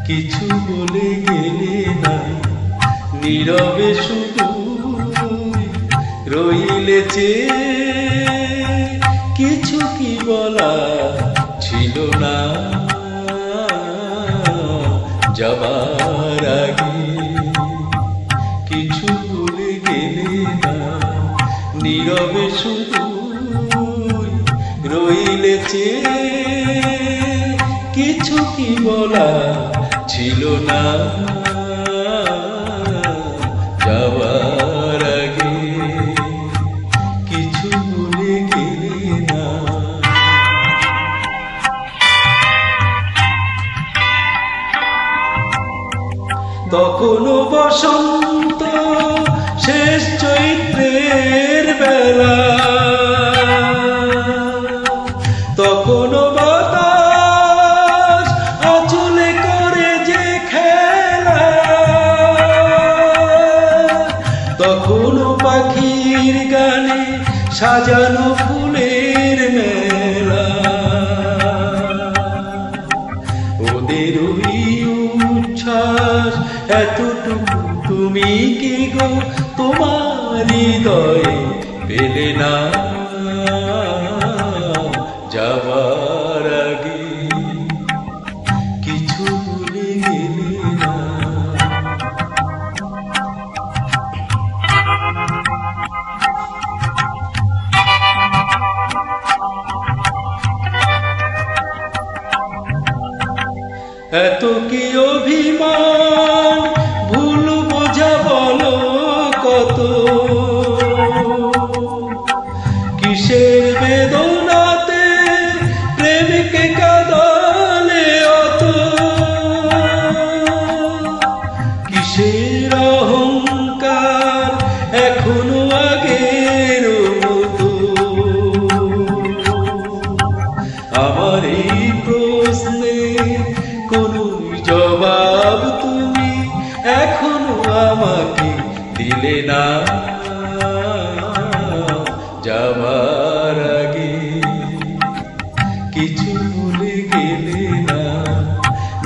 কিছু বলে গেলে না, নীরবে শুধু রইলে চেয়ে। কিছু কি বলা ছিল না যাবার আগে, কিছু বলে গেলে না, নীরবে শুধু রইলে চেয়ে। কিছু কি বলা ছিল না যাবার আগে, কিছু বলে গেলে না। তখনও বসন্ত শেষ চৈত্রের বেলা, তখনও বাতাস আঁচলে করে যে খেলা, তখনও পাখির গানে সাজানো ফুলের মেলা। ওদের ওই উচ্ছ্বাস এতটুকু তুমি কি গো তোমার হৃদয়ে পেলে না যাবার আগে, কিছু ভুলে গেলে না। এত কি অভিমান ভুল বোঝা বলো কত, কিসের বেদনাতে প্রেমকে কাঁদালে অত, কিসের অহংকার এখনো আগের মতো। আমার এই প্রশ্নে কোনো জবাব তুমি এখনো আমাকে দিলে না যাবার আগে, কিছু ভুলে গেলে না,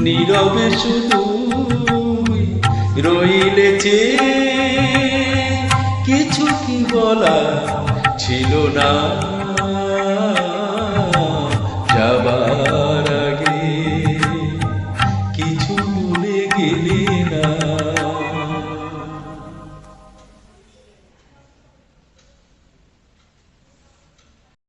নীরবে শুধু রইলে চেয়ে। কিছু কি বলা ছিল না যাবার আগে, কিছু ভুলে গেলে না।